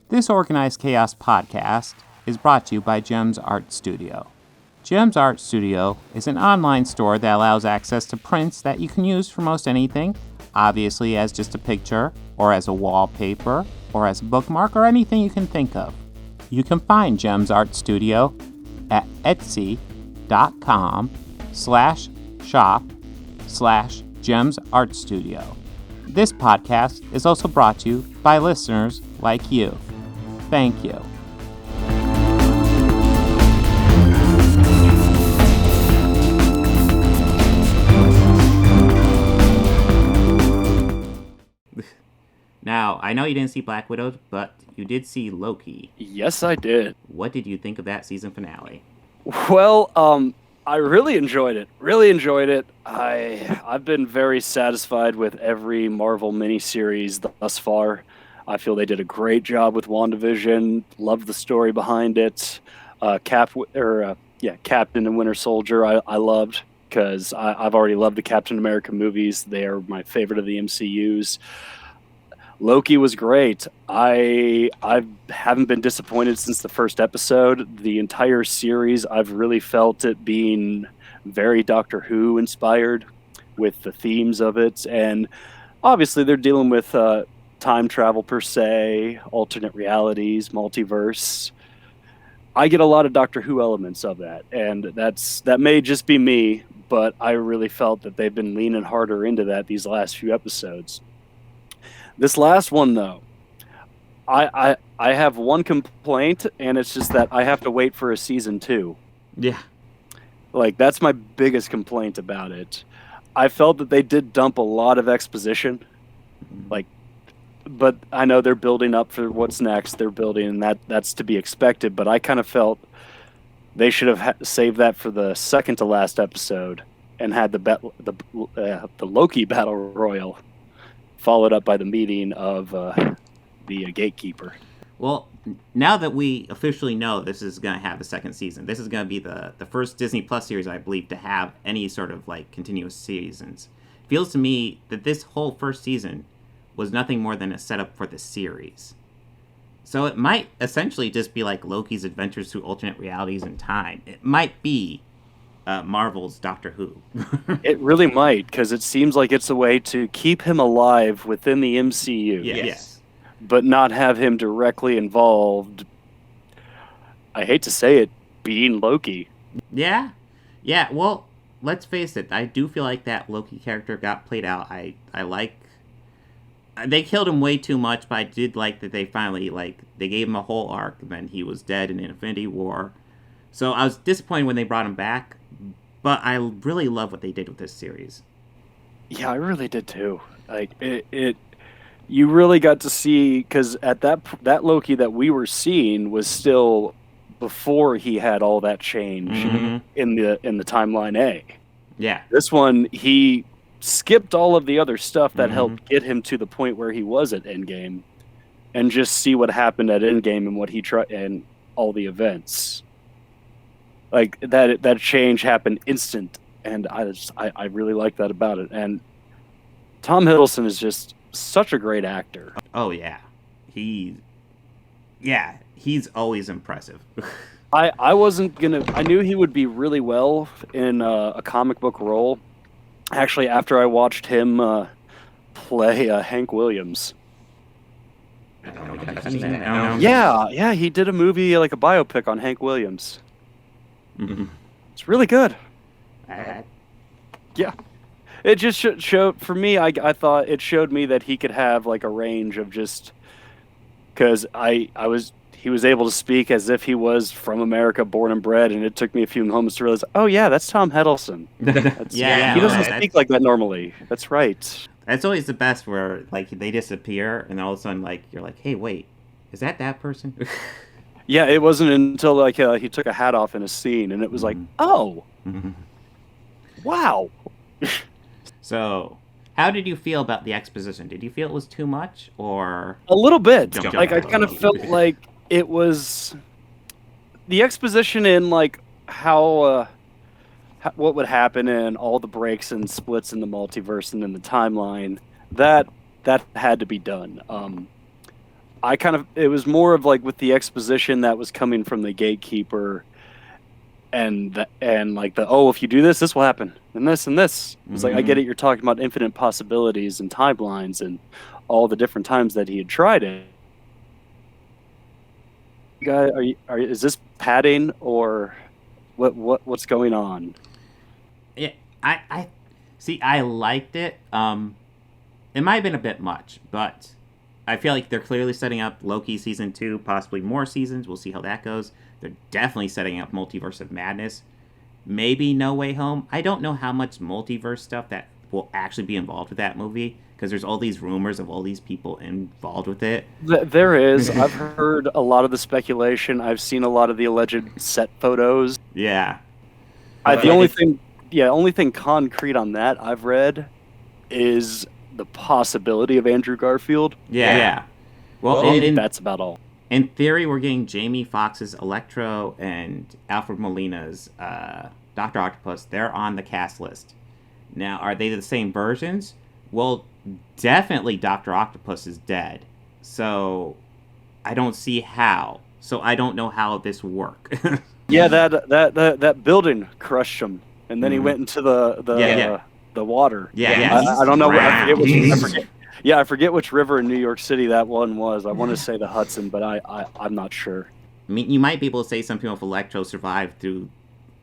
This Organized Chaos podcast is brought to you by JEMS Art Studio. JEMS Art Studio is an online store that allows access to prints that you can use for most anything, obviously as just a picture, or as a wallpaper, or as a bookmark, or anything you can think of. You can find JEMS Art Studio at etsy.com/shop/JEMS Art Studio. This podcast is also brought to you by listeners like you. Thank you. Now, I know you didn't see Black Widow, but you did see Loki. Yes, I did. What did you think of that season finale? Well, I really enjoyed it. I've been very satisfied with every Marvel miniseries thus far. I feel they did a great job with WandaVision. Loved the story behind it. Captain and Winter Soldier. I loved because I've already loved the Captain America movies. They are my favorite of the MCU's. Loki was great. I haven't been disappointed since the first episode. The entire series, I've really felt it being very Doctor Who inspired with the themes of it. And obviously they're dealing with time travel per se, alternate realities, multiverse. I get a lot of Doctor Who elements of that. And that may just be me, but I really felt that they've been leaning harder into that these last few episodes. This last one, though, I have one complaint, and it's just that I have to wait for a season 2. Yeah. Like, that's my biggest complaint about it. I felt that they did dump a lot of exposition. But I know they're building up for what's next. They're building, and that's to be expected. But I kind of felt they should have saved that for the second to last episode and had the Loki battle royal followed up by the meeting of the gatekeeper. Well, now that we officially know this is going to have a second season, this is going to be the first Disney Plus series, I believe, to have any sort of like continuous seasons. It feels to me that this whole first season was nothing more than a setup for the series. So it might essentially just be like Loki's adventures through alternate realities and time. It might be Marvel's Doctor Who. It really might, because it seems like it's a way to keep him alive within the MCU. Yes. But not have him directly involved, I hate to say it, being Loki. Yeah. Yeah, well, let's face it. I do feel like that Loki character got played out. I like... They killed him way too much, but I did like that they finally, they gave him a whole arc, and then he was dead in Infinity War. So I was disappointed when they brought him back, but I really love what they did with this series. Yeah, I really did too. Like, you really got to see, because at that Loki that we were seeing was still before he had all that change in the timeline A. Yeah. This one, he skipped all of the other stuff that helped get him to the point where he was at Endgame, and just see what happened at Endgame and what he tried and all the events. Like that change happened instant, and I really like that about it. And Tom Hiddleston is just such a great actor. Oh yeah, he's always impressive. I knew he would be really well in a comic book role. Actually, after I watched him play Hank Williams. Yeah, he did a movie, like a biopic on Hank Williams. It's really good. Yeah. It just showed, for me, I thought it showed me that he could have like a range of just, because he was able to speak as if he was from America, born and bred, and it took me a few moments to realize, oh yeah, that's Tom Hiddleston. He doesn't speak like that normally. That's right. That's always the best, where like they disappear, and all of a sudden like you're like, hey, wait, is that person? Yeah, it wasn't until like he took a hat off in a scene, and it was like, oh, wow. So, how did you feel about the exposition? Did you feel it was too much, or a little bit? Like I kind of felt like it was the exposition in like how what would happen in all the breaks and splits in the multiverse and in the timeline. That had to be done. it was more of like with the exposition that was coming from the gatekeeper, and like if you do this, this will happen, and this and this. It's like, I get it. You're talking about infinite possibilities and timelines and all the different times that he had tried it. Guy, is this padding or what's going on? Yeah, I see. I liked it. It might have been a bit much, but I feel like they're clearly setting up Loki season 2, possibly more seasons. We'll see how that goes. They're definitely setting up Multiverse of Madness. Maybe No Way Home. I don't know how much multiverse stuff that will actually be involved with that movie, because there's all these rumors of all these people involved with it. There is. I've heard a lot of the speculation. I've seen a lot of the alleged set photos. Yeah. The only thing concrete on that I've read is the possibility of Andrew Garfield. Yeah. Well, that's about all. In theory, we're getting Jamie Foxx's Electro and Alfred Molina's Dr. Octopus. They're on the cast list. Now, are they the same versions? Well, definitely Dr. Octopus is dead. So I don't see how. So I don't know how this will work. Yeah, that building crushed him, and then he went into the water. Yeah. I don't know. I forget which river in New York City that one was. I want to say the Hudson, but I'm not sure. I mean, you might be able to say something with Electro survived through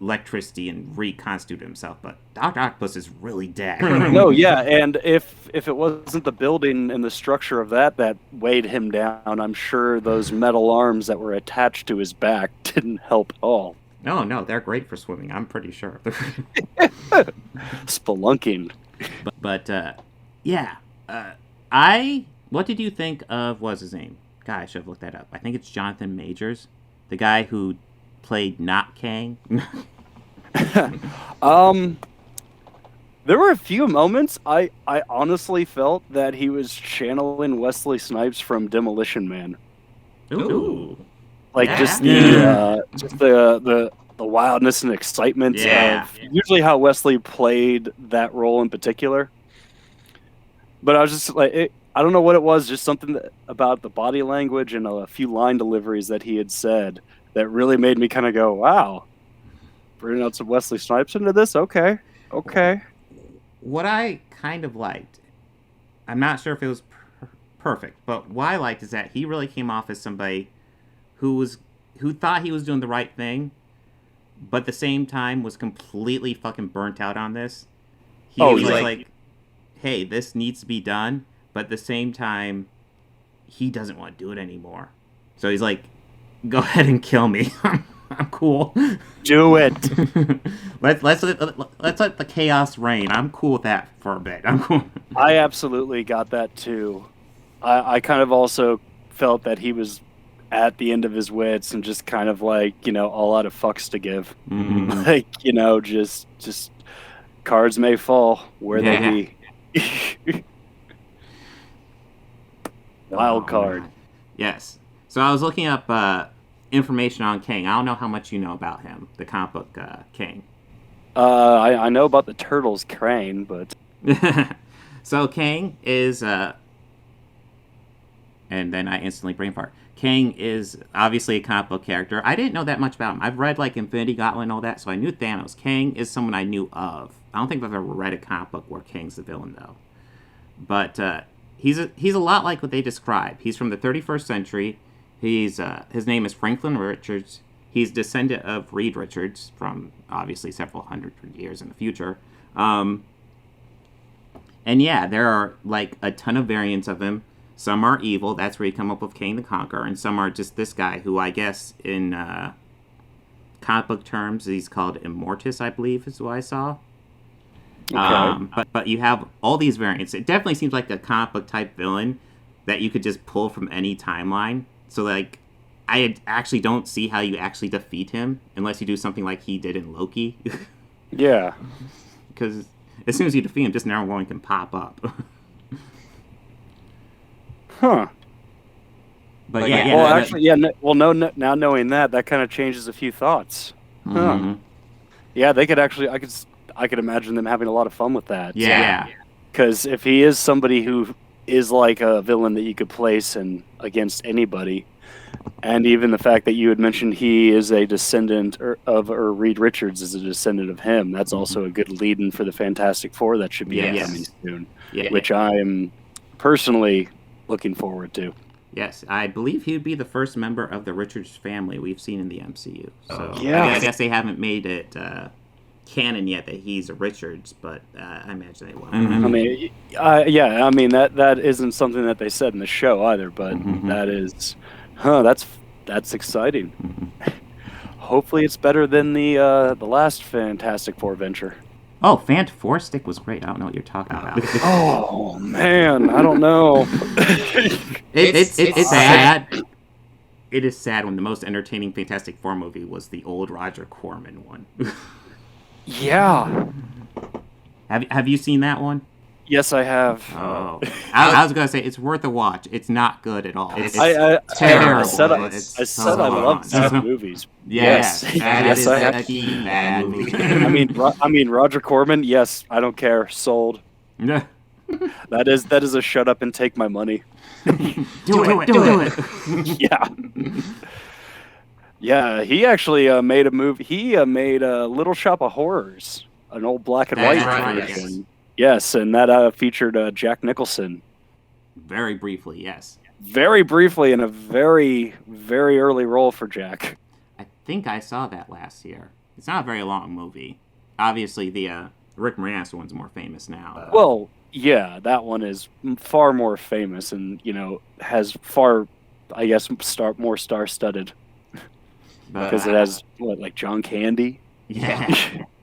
electricity and reconstituted himself, but Dr. Octopus is really dead. No, yeah, and if it wasn't the building and the structure of that weighed him down, I'm sure those metal arms that were attached to his back didn't help at all. No, they're great for swimming. I'm pretty sure. Spelunking. But what did you think of, what's his name? God, I should have looked that up. I think it's Jonathan Majors, the guy who played not Kang. There were a few moments I honestly felt that he was channeling Wesley Snipes from Demolition Man. Ooh. Like just the wildness and excitement of usually how Wesley played that role in particular. But I was just like, I don't know what it was, just something about the body language and a few line deliveries that he had said that really made me kind of go, wow, bringing out some Wesley Snipes into this? Okay. What I kind of liked, I'm not sure if it was perfect, but what I liked is that he really came off as somebody who thought he was doing the right thing, but at the same time was completely fucking burnt out on this. He was like, hey, this needs to be done, but at the same time, he doesn't want to do it anymore. So he's like, go ahead and kill me. I'm cool. Do it. let's let the chaos reign. I'm cool with that for a bit. I'm cool. I absolutely got that too. I kind of also felt that he was at the end of his wits and just kind of like, all out of fucks to give. Mm-hmm. Like, just cards may fall where they be. Wild card. Man. Yes. So I was looking up information on Kang. I don't know how much you know about him, the comic book Kang. I know about the Turtles Crane, but... So Kang is... and then I instantly brain fart. Kang is obviously a comic book character. I didn't know that much about him. I've read like Infinity Gauntlet and all that, so I knew Thanos. Kang is someone I knew of. I don't think I've ever read a comic book where Kang's the villain, though. But he's a lot like what they describe. He's from the 31st century. His name is Franklin Richards. He's descendant of Reed Richards from obviously several hundred years in the future. And yeah, there are like a ton of variants of him. Some are evil. That's where you come up with Kang the Conqueror. And some are just this guy who I guess in comic book terms he's called Immortus, I believe is what I saw. Okay. But you have all these variants. It definitely seems like a comic book type villain that you could just pull from any timeline. So, like, I actually don't see how you actually defeat him unless you do something like he did in Loki. Yeah. Because as soon as you defeat him, just another one can pop up. Huh. But yeah. Well, actually, yeah. Well, now knowing that kind of changes a few thoughts. Mm-hmm. Huh. Yeah, they could actually. I could imagine them having a lot of fun with that. Yeah. Because if he is somebody who is like a villain that you could place against anybody. And even the fact that you had mentioned he is a descendant or Reed Richards is a descendant of him, that's also a good lead-in for the Fantastic Four that should be coming soon, which I'm personally looking forward to. Yes, I believe he would be the first member of the Richards family we've seen in the MCU. So I guess they haven't made it canon yet that he's a Richards, but I imagine they will. I mean, I mean that isn't something that they said in the show either, but that is, that's exciting. Hopefully, it's better than the last Fantastic Four venture. Oh, Four Stick was great. I don't know what you're talking about. Oh man, I don't know. It's sad. It is sad when the most entertaining Fantastic Four movie was the old Roger Corman one. Yeah. Have you seen that one? Yes, I have. Oh, I was gonna say it's worth a watch. It's not good at all. It's terrible. terrible. I said I loved these movies. Yes, yes, I have. Bad movie. I mean, Roger Corman. Yes, I don't care. Sold. Yeah. That is a shut up and take my money. Do it. Yeah. Yeah, he actually made a movie. He made a Little Shop of Horrors, an old black and white version. Yes, and that featured Jack Nicholson. Very briefly, yes. Very briefly, in a very, very early role for Jack. I think I saw that last year. It's not a very long movie. Obviously, the Rick Moranis one's more famous now. Well, yeah, that one is far more famous and, has far, I guess, more star-studded. Because it has, like John Candy? Yeah.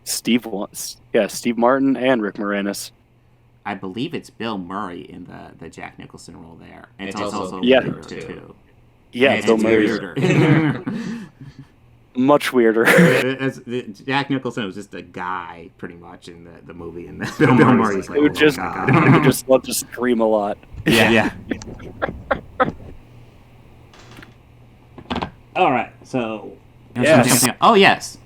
Steve Martin and Rick Moranis. I believe it's Bill Murray in the Jack Nicholson role there. And it's also weirder, too. Yeah, Bill Murray. Much weirder. Jack Nicholson was just a guy, pretty much, in the movie, and Bill Murray's like, who just loved to scream a lot. Yeah. All right, so oh yes,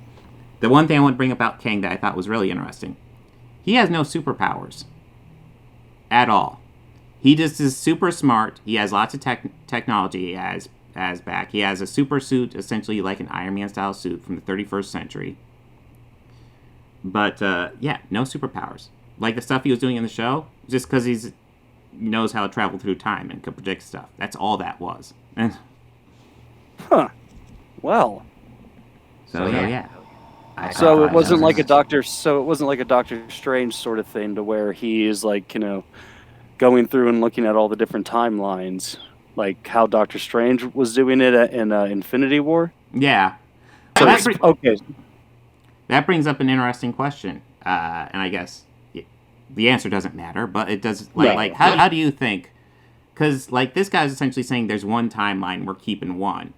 the one thing I want to bring about Kang that I thought was really interesting, he has no superpowers at all. He just is super smart. He has lots of technology as back. He has a super suit, essentially like an Iron Man style suit from the 31st century. But no superpowers. Like the stuff he was doing in the show, just because he knows how to travel through time and could predict stuff. That's all that was. Huh. Well. So yeah. So it wasn't like a Doctor Strange sort of thing to where he is like, going through and looking at all the different timelines, like how Doctor Strange was doing it in Infinity War. Yeah. So okay. That brings up an interesting question, and I guess the answer doesn't matter, but it does. How do you think? Because this guy's essentially saying there's one timeline, we're keeping one.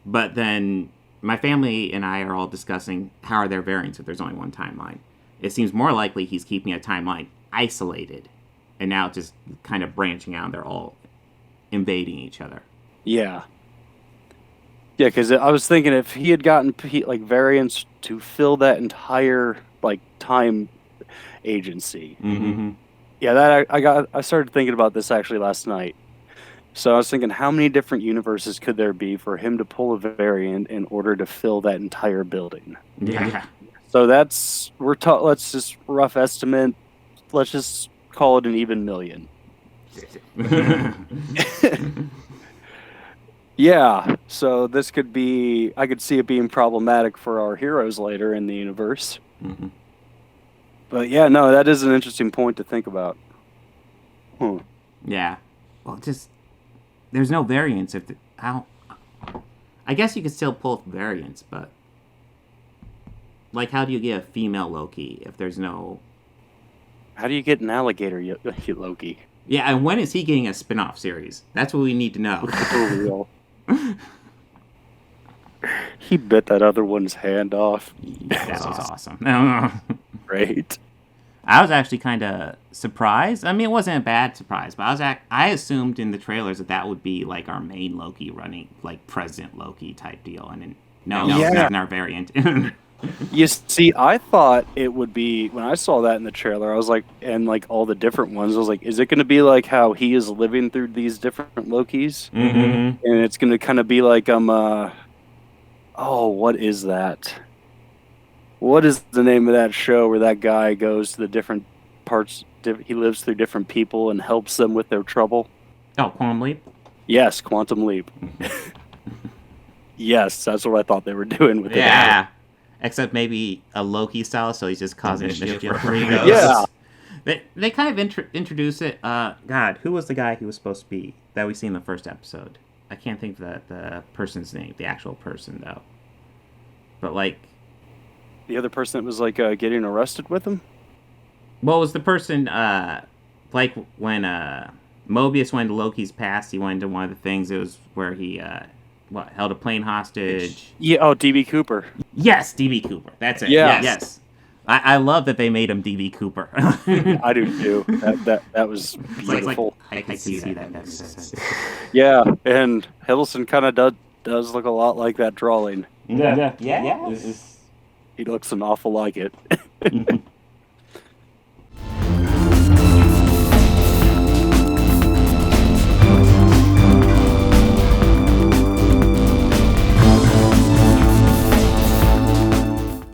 But then my family and I are all discussing how are there variants if there's only one timeline. It seems more likely he's keeping a timeline isolated, and now just kind of branching out. They're all invading each other. Yeah. Yeah, because I was thinking if he had gotten variants to fill that entire time agency. Mm-hmm. Yeah, that I started thinking about this actually last night. So I was thinking, how many different universes could there be for him to pull a variant in order to fill that entire building? Yeah. So let's just rough estimate. Let's just call it an even million. Yeah. So this could be. I could see it being problematic for our heroes later in the universe. Mm-hmm. But yeah, no, that is an interesting point to think about. Yeah. Well, there's no variants I guess you could still pull variants, but how do you get a female Loki if there's no? How do you get an alligator Loki? Yeah, and when is he getting a spin-off series? That's what we need to know. For real. He bit that other one's hand off. That was awesome. Great. I was actually kind of surprised. I mean, it wasn't a bad surprise, but I assumed in the trailers that would be our main Loki running, President Loki type deal, and no, it's not our variant. You see, I thought it would be when I saw that in the trailer. I was like, and like all the different ones. I was like, is it going to be like how he is living through these different Lokis, and it's going to kind of be like oh, what is that? What is the name of that show where that guy goes to the different parts? He lives through different people and helps them with their trouble. Oh, Quantum Leap? Yes, Quantum Leap. Yes, that's what I thought they were doing with it. Yeah. Except maybe a Loki style, so he's just causing mischief where he goes. Yeah. They kind of introduce it. God, who was the guy he was supposed to be that we see in the first episode? I can't think of the person's name, the actual person, though. But, like... The other person that was, like, getting arrested with him? Well, it was the person, like, when Mobius went to Loki's past, he went into one of the things, it was where he, held a plane hostage. Yeah, oh, D.B. Cooper. Yes, D.B. Cooper. That's it. Yeah. Yes. I love that they made him D.B. Cooper. I do, too. That was beautiful. I can see that. Yeah, and Hiddleston kind of does look a lot like that drawing. Yeah. He looks an awful like it.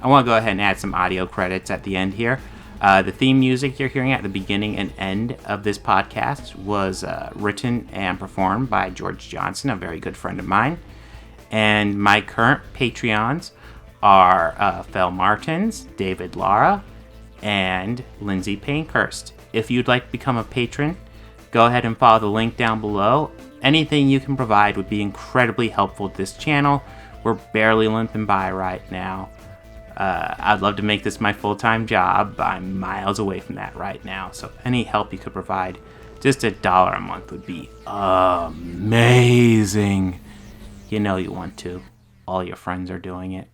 I want to go ahead and add some audio credits at the end here. The theme music you're hearing at the beginning and end of this podcast was written and performed by George Johnson, a very good friend of mine. And my current Patreons are Fel Martins, David Lara, and Lindsay Pankhurst. If you'd like to become a patron, go ahead and follow the link down below. Anything you can provide would be incredibly helpful to this channel. We're barely limping by right now. I'd love to make this my full-time job. I'm miles away from that right now, so any help you could provide, just $1 a month would be amazing. You know you want to. All your friends are doing it.